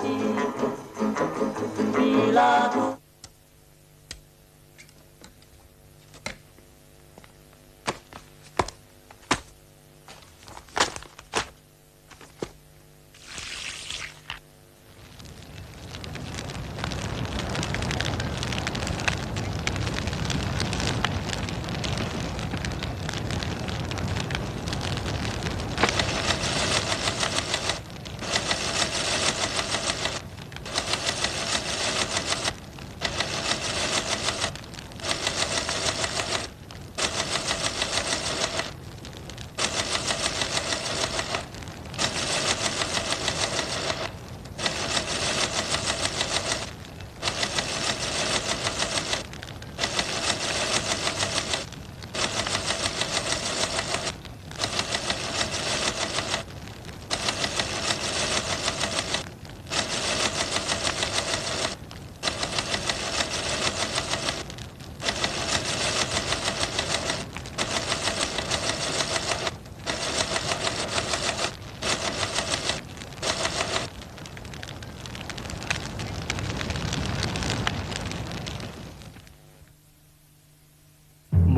hati bila ku.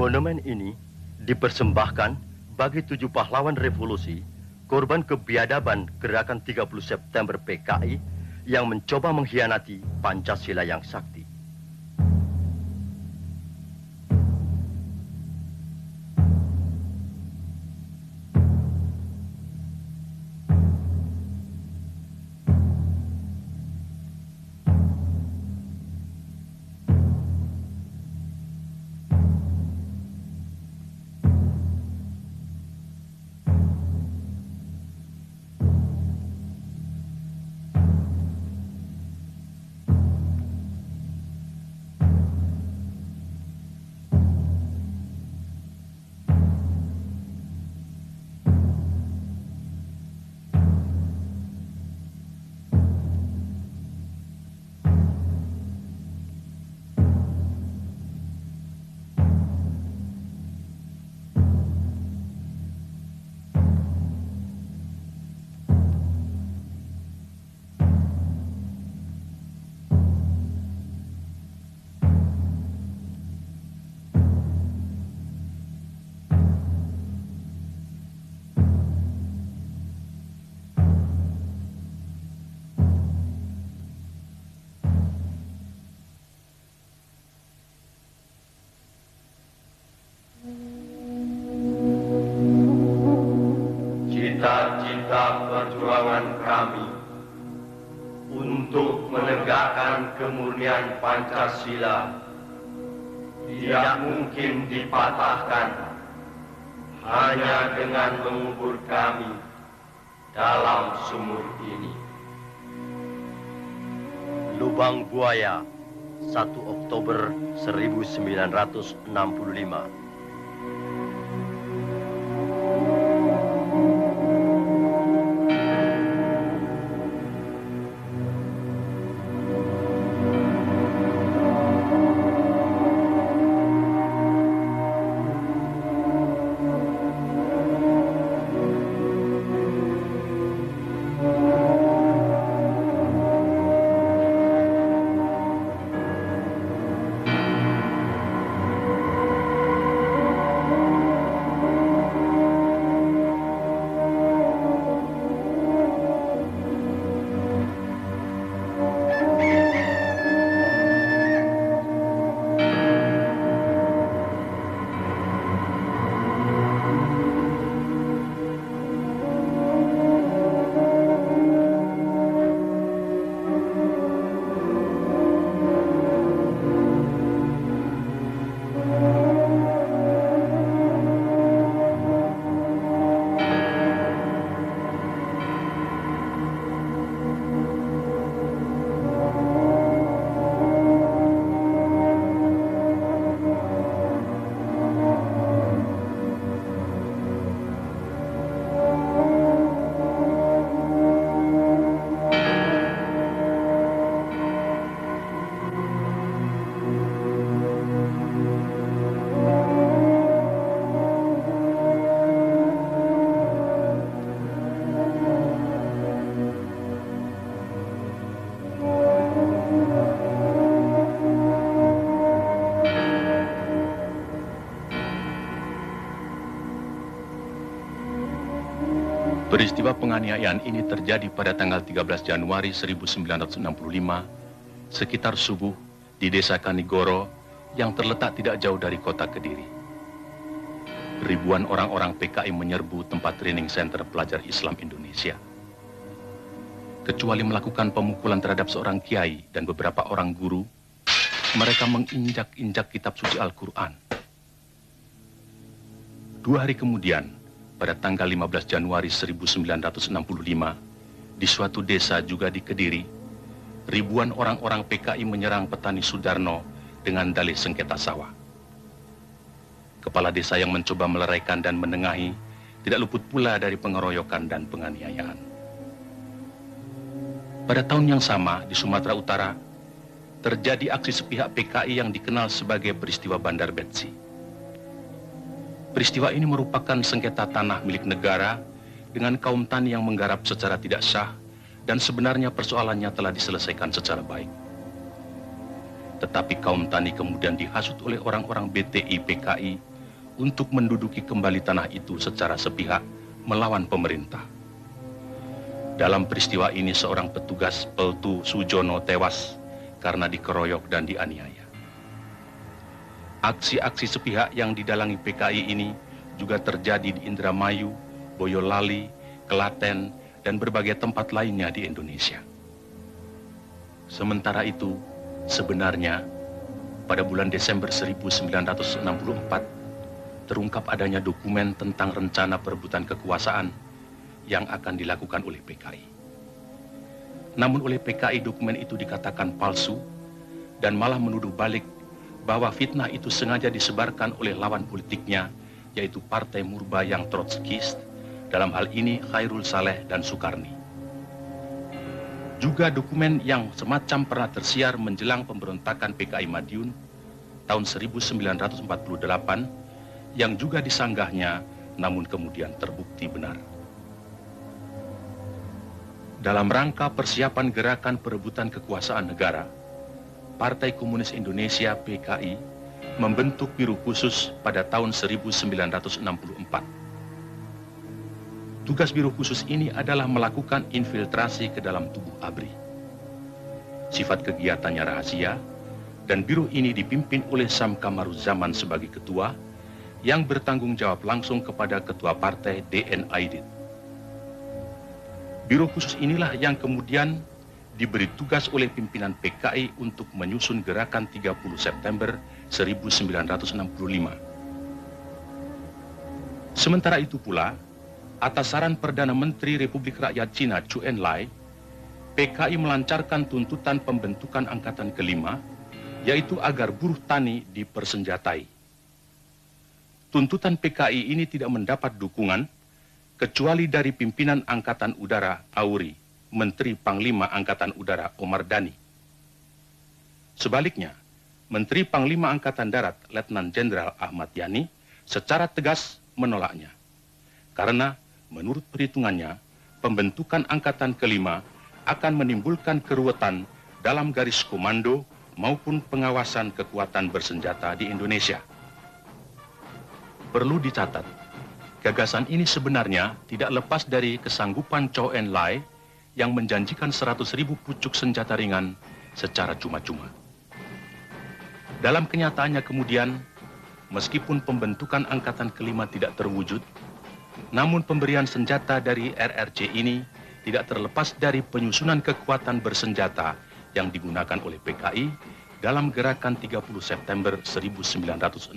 Monumen ini dipersembahkan bagi 7 pahlawan revolusi, korban kebiadaban gerakan 30 September PKI yang mencoba mengkhianati Pancasila yang sakti. Cita-cita perjuangan kami untuk menegakkan kemurnian Pancasila tidak mungkin dipatahkan hanya dengan mengubur kami dalam sumur ini. Lubang Buaya, 1 Oktober 1965. Peristiwa penganiayaan ini terjadi pada tanggal 13 Januari 1965, sekitar subuh di desa Kanigoro yang terletak tidak jauh dari kota Kediri. Ribuan orang-orang PKI menyerbu tempat training center pelajar Islam Indonesia. Kecuali melakukan pemukulan terhadap seorang kiai dan beberapa orang guru, mereka menginjak-injak kitab suci Al-Quran. 2 hari kemudian, pada tanggal 15 Januari 1965, di suatu desa juga di Kediri, ribuan orang-orang PKI menyerang petani Sudarno dengan dalih sengketa sawah. Kepala desa yang mencoba meleraikan dan menengahi tidak luput pula dari pengeroyokan dan penganiayaan. Pada tahun yang sama di Sumatera Utara, terjadi aksi sepihak PKI yang dikenal sebagai peristiwa Bandar Betsi. Peristiwa ini merupakan sengketa tanah milik negara dengan kaum tani yang menggarap secara tidak sah dan sebenarnya persoalannya telah diselesaikan secara baik. Tetapi kaum tani kemudian dihasut oleh orang-orang BTI PKI untuk menduduki kembali tanah itu secara sepihak melawan pemerintah. Dalam peristiwa ini seorang petugas Peltu Sujono tewas karena dikeroyok dan dianiaya. Aksi-aksi sepihak yang didalangi PKI ini juga terjadi di Indramayu, Boyolali, Klaten, dan berbagai tempat lainnya di Indonesia. Sementara itu, sebenarnya pada bulan Desember 1964 terungkap adanya dokumen tentang rencana perebutan kekuasaan yang akan dilakukan oleh PKI. Namun oleh PKI dokumen itu dikatakan palsu dan malah menuduh balik bahwa fitnah itu sengaja disebarkan oleh lawan politiknya, yaitu Partai Murba yang Trotskist, dalam hal ini Khairul Saleh dan Sukarni. Juga dokumen yang semacam pernah tersiar menjelang pemberontakan PKI Madiun tahun 1948 yang juga disanggahnya namun kemudian terbukti benar. Dalam rangka persiapan gerakan perebutan kekuasaan negara, Partai Komunis Indonesia PKI membentuk Biro Khusus pada tahun 1964. Tugas Biro Khusus ini adalah melakukan infiltrasi ke dalam tubuh ABRI. Sifat kegiatannya rahasia, dan biro ini dipimpin oleh Sam Kamaruzaman sebagai ketua, yang bertanggung jawab langsung kepada ketua partai DN Aidit. Biro Khusus inilah yang kemudian diberi tugas oleh pimpinan PKI untuk menyusun gerakan 30 September 1965. Sementara itu pula, atas saran Perdana Menteri Republik Rakyat Cina Zhou Enlai, PKI melancarkan tuntutan pembentukan angkatan kelima, yaitu agar buruh tani dipersenjatai. Tuntutan PKI ini tidak mendapat dukungan kecuali dari pimpinan Angkatan Udara Auri, Menteri Panglima Angkatan Udara Omar Dhani. Sebaliknya, Menteri Panglima Angkatan Darat Letnan Jenderal Ahmad Yani secara tegas menolaknya. Karena menurut perhitungannya, pembentukan angkatan kelima akan menimbulkan keruwetan dalam garis komando maupun pengawasan kekuatan bersenjata di Indonesia. Perlu dicatat, gagasan ini sebenarnya tidak lepas dari kesanggupan Zhou Enlai yang menjanjikan 100.000 pucuk senjata ringan secara cuma-cuma. Dalam kenyataannya kemudian, meskipun pembentukan angkatan kelima tidak terwujud, namun pemberian senjata dari RRC ini tidak terlepas dari penyusunan kekuatan bersenjata yang digunakan oleh PKI dalam gerakan 30 September 1965.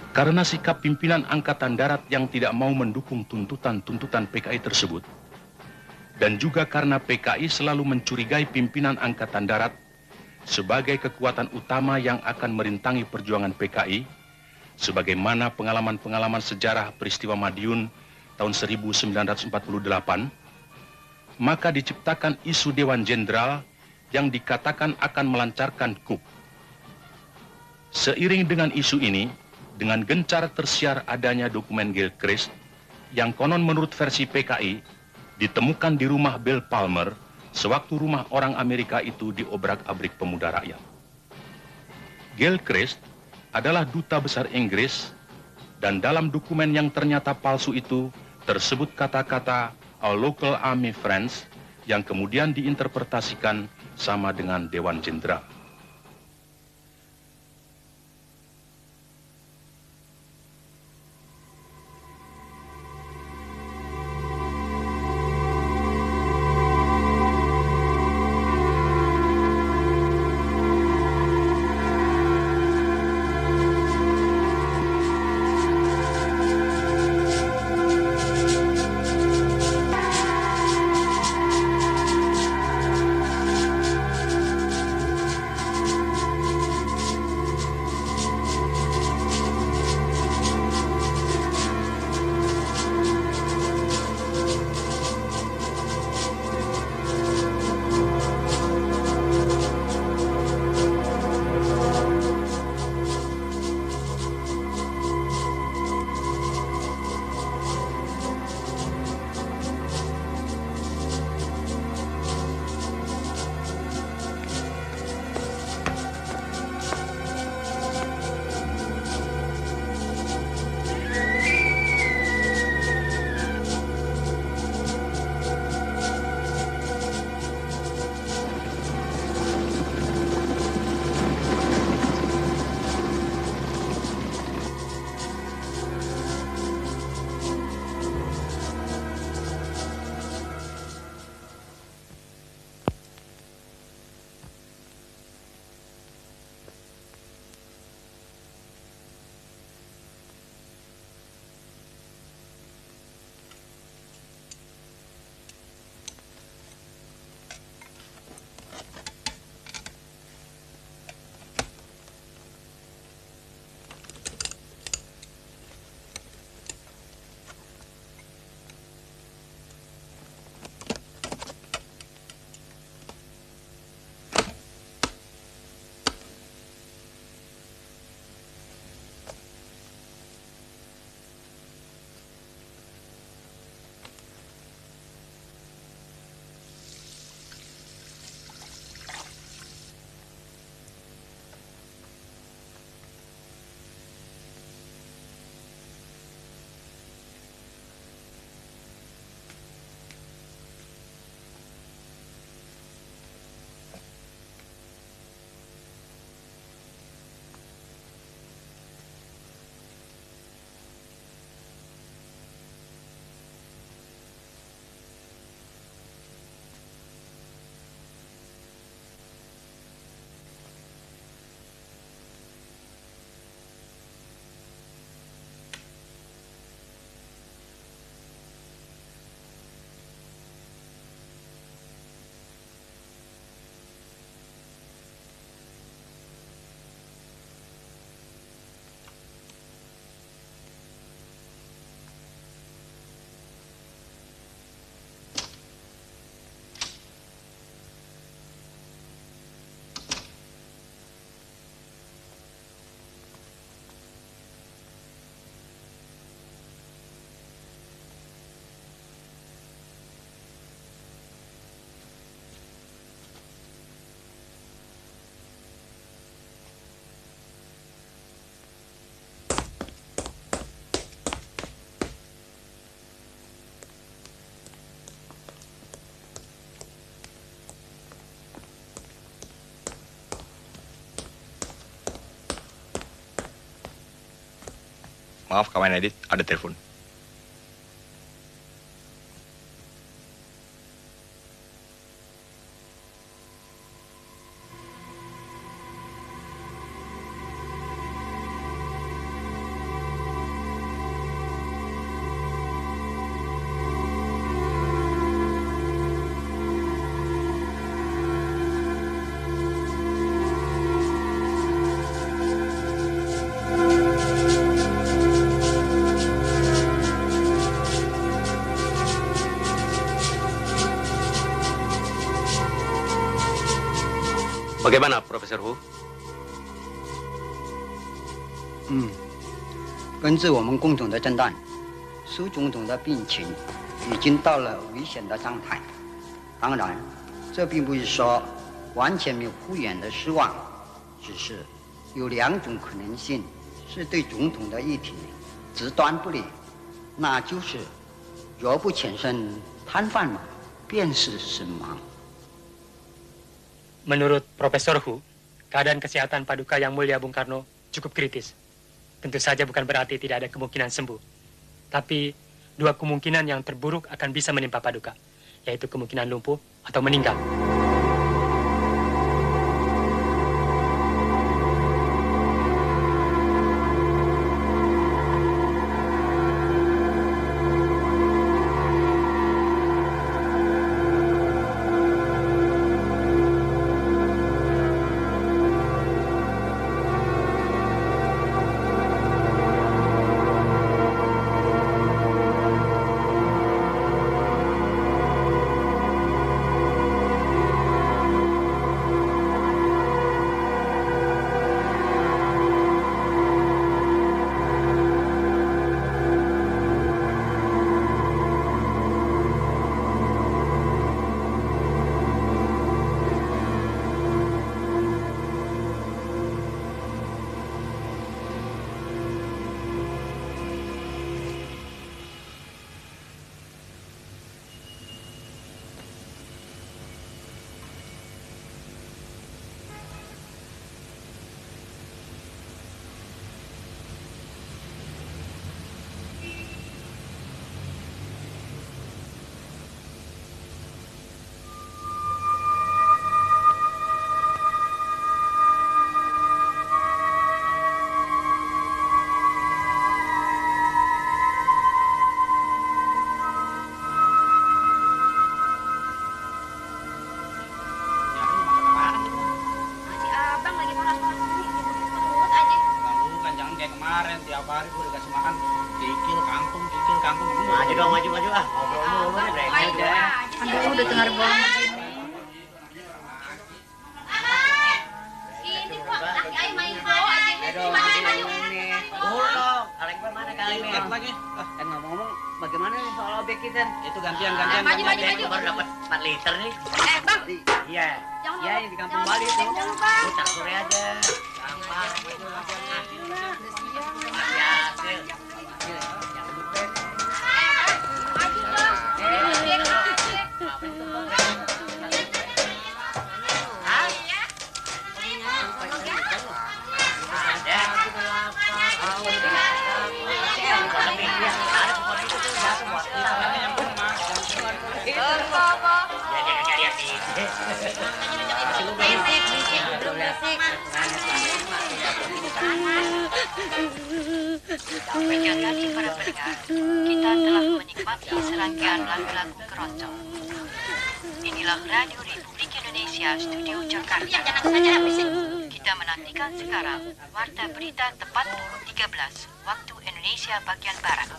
Karena sikap pimpinan Angkatan Darat yang tidak mau mendukung tuntutan-tuntutan PKI tersebut, dan juga karena PKI selalu mencurigai pimpinan Angkatan Darat sebagai kekuatan utama yang akan merintangi perjuangan PKI, sebagaimana pengalaman-pengalaman sejarah peristiwa Madiun tahun 1948, maka diciptakan isu Dewan Jenderal yang dikatakan akan melancarkan coup. Seiring dengan isu ini, dengan gencar tersiar adanya dokumen Gilchrist yang konon menurut versi PKI ditemukan di rumah Bill Palmer sewaktu rumah orang Amerika itu diobrak-abrik pemuda rakyat. Gilchrist adalah duta besar Inggris Dan dalam dokumen yang ternyata palsu itu tersebut kata-kata "Our local army friends" yang kemudian diinterpretasikan sama dengan Dewan Jenderal. Maaf kawan edit, ada telepon. Bagaimana, Profesor Hu? 根据我们共同的诊断，苏总统的病情已经到了危险的状态。当然，这并不是说完全没有复原的希望，只是有2种可能性是对总统的议题极端不利，那就是若不全身瘫痪嘛，便是身亡。 Menurut Profesor Hu, keadaan kesehatan Paduka Yang Mulia Bung Karno cukup kritis. Tentu saja bukan berarti tidak ada kemungkinan sembuh. Tapi dua kemungkinan yang terburuk akan bisa menimpa Paduka, yaitu kemungkinan lumpuh atau meninggal. Jadi para pendengar, kita telah menikmati serangkaian lagu-lagu keroncong. Inilah Radio Republik Indonesia, Studio Jakarta. Kita menantikan sekarang Warta Berita tepat pukul 13 waktu Indonesia bagian Barat.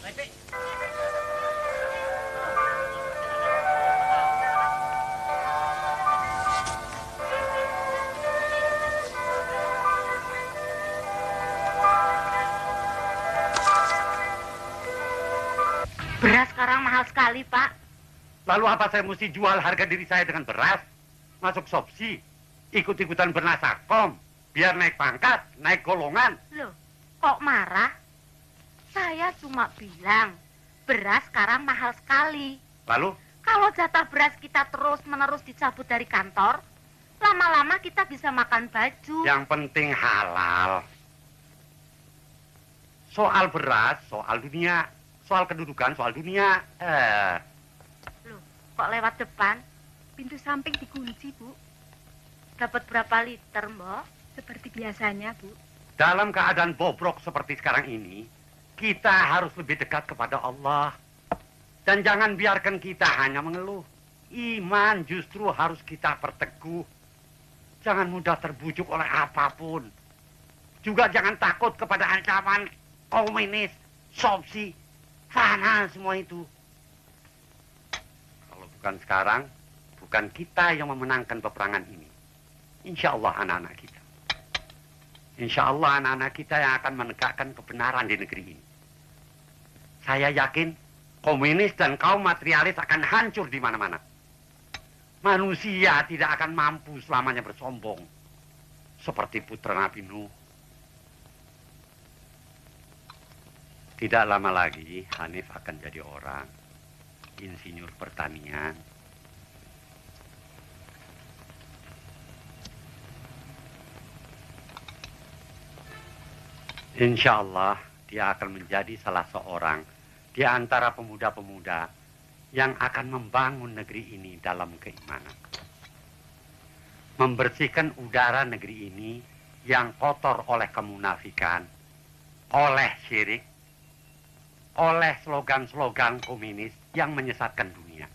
Beras sekarang mahal sekali, Pak. Lalu apa saya mesti jual harga diri saya dengan beras? Masuk sopsi, ikut-ikutan bernasakom, biar naik pangkat, naik golongan. Loh, kok marah? Saya cuma bilang, beras sekarang mahal sekali. Lalu? Kalau jatah beras kita terus-menerus dicabut dari kantor, lama-lama kita bisa makan baju. Yang penting halal. Soal beras, soal dunia. Soal kedudukan, soal dunia. Loh, kok lewat depan? Pintu samping dikunci, Bu. Dapat berapa liter, Mbok? Seperti biasanya, Bu. Dalam keadaan bobrok seperti sekarang ini, kita harus lebih dekat kepada Allah. Dan jangan biarkan kita hanya mengeluh. Iman justru harus kita perteguh. Jangan mudah terbujuk oleh apapun. Juga jangan takut kepada ancaman komunis, sopsi, fana semua itu. Kalau bukan sekarang, bukan kita yang memenangkan peperangan ini. Insya Allah anak-anak kita. Insya Allah anak-anak kita yang akan menegakkan kebenaran di negeri ini. Saya yakin komunis dan kaum materialis akan hancur di mana-mana. Manusia tidak akan mampu selamanya bersombong. Seperti putra Nabi Nuh. Tidak lama lagi Hanif akan jadi orang insinyur pertanian. Insya Allah dia akan menjadi salah seorang di antara pemuda-pemuda yang akan membangun negeri ini dalam keimanan. Membersihkan udara negeri ini yang kotor oleh kemunafikan, oleh syirik, oleh slogan-slogan komunis yang menyesatkan dunia.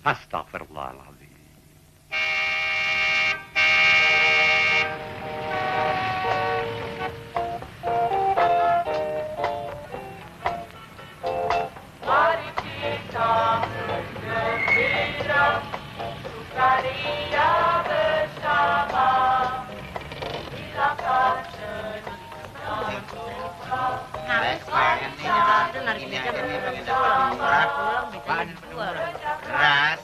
Astagfirullahaladzim. Beras.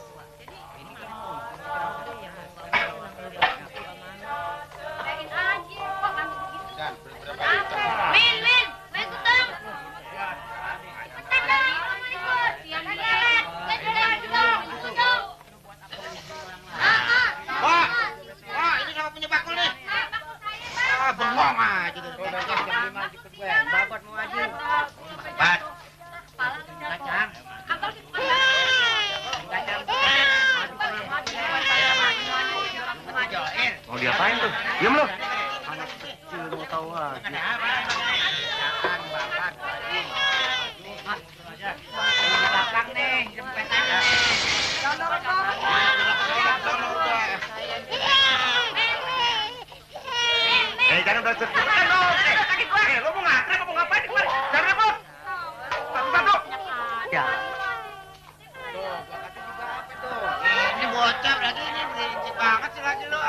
Bengong aja. Babat mau aja. Bat. Kacang. Mau diapain tuh? Diam lu. Anak kecil mau tahu aja. Di belakang nih, jempet aja. Jangan belajar. Sakit gua. Lu mau ngantri mau ngapain di kemari? Jangan repot. Satu-satu. Ya. Tuh, gua kata juga apa tuh? Ini bocah lagi ini berisik banget sih lagi lu.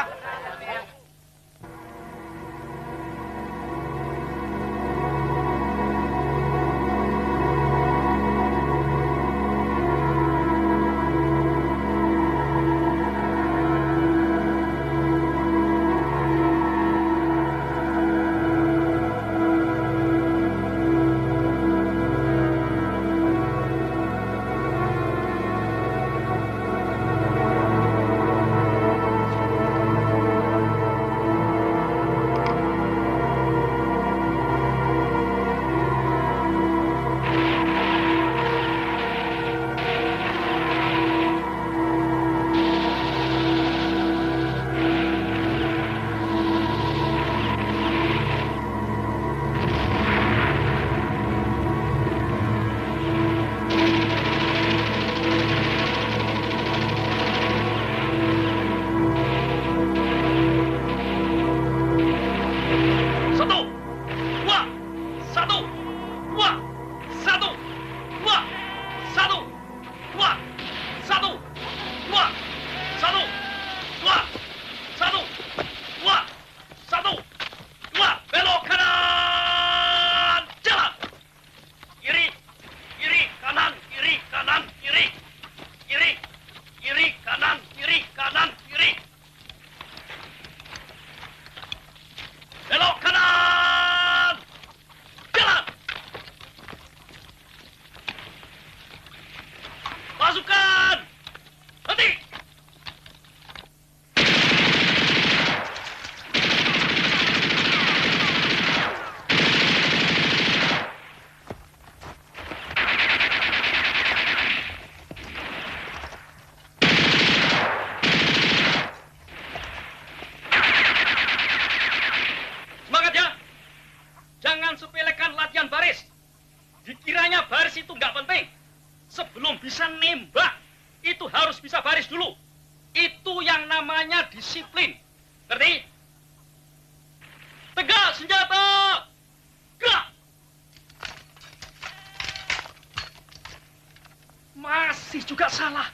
Jangan sepelekan latihan baris. Dikiranya baris itu nggak penting. Sebelum bisa nembak, itu harus bisa baris dulu. Itu yang namanya disiplin. Ngerti? Tegak senjata! Gerak! Masih juga salah.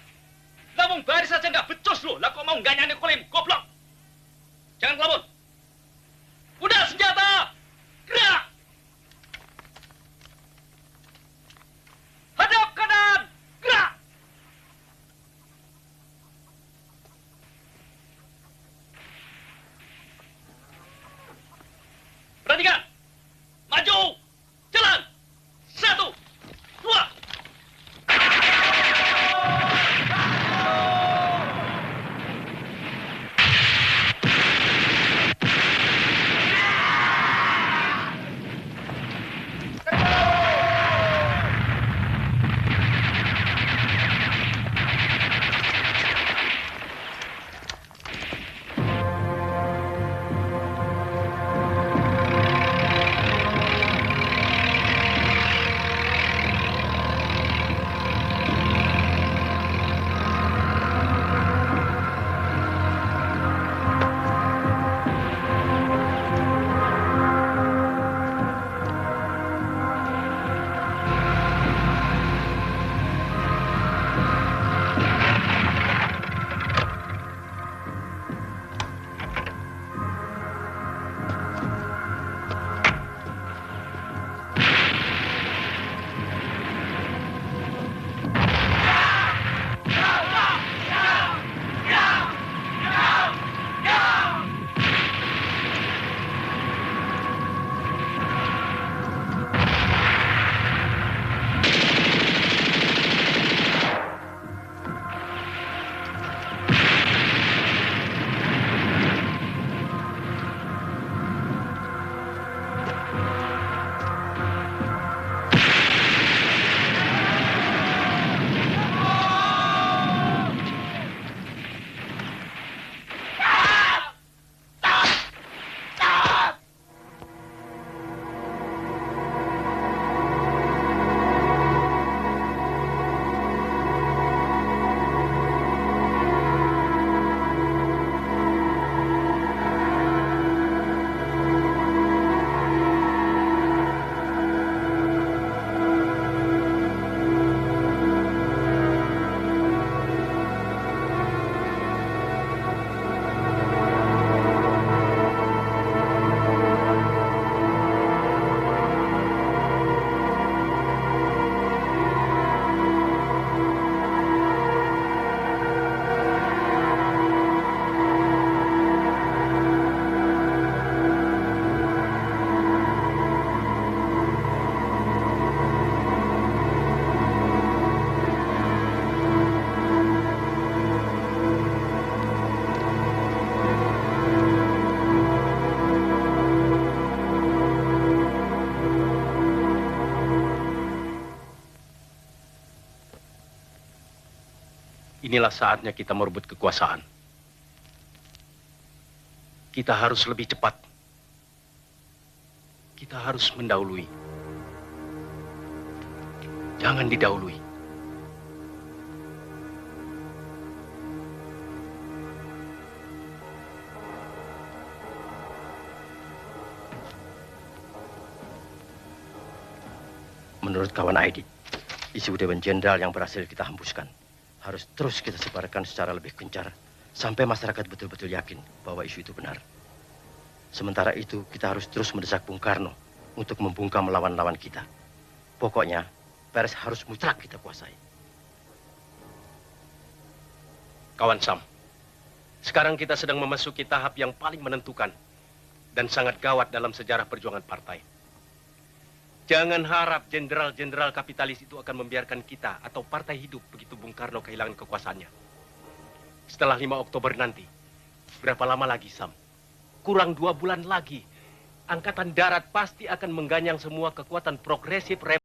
Lah wong baris aja nggak becus loh. Lah kok mau nggak nyanyi goblok. Jangan kelamun. Udah senjata! Gerak! Hadap kanan! Gerak! Perhatikan! Maju! Jalan! inilah saatnya kita merebut kekuasaan. Kita harus lebih cepat. Kita harus mendahului. Jangan didahului. Menurut kawan Aidit, isu Dewan Jenderal yang berhasil kita hembuskan harus terus kita sebarkan secara lebih gencar sampai masyarakat betul-betul yakin bahwa isu itu benar. Sementara itu, kita harus terus mendesak Bung Karno untuk membungkam lawan-lawan kita. Pokoknya, pers harus mutlak kita kuasai. Kawan Sam, sekarang kita sedang memasuki tahap yang paling menentukan dan sangat gawat dalam sejarah perjuangan partai. Jangan harap jenderal-jenderal kapitalis itu akan membiarkan kita atau partai hidup begitu Bung Karno kehilangan kekuasaannya. Setelah 5 Oktober nanti, berapa lama lagi, Sam? Kurang 2 bulan lagi. Angkatan Darat pasti akan mengganyang semua kekuatan progresif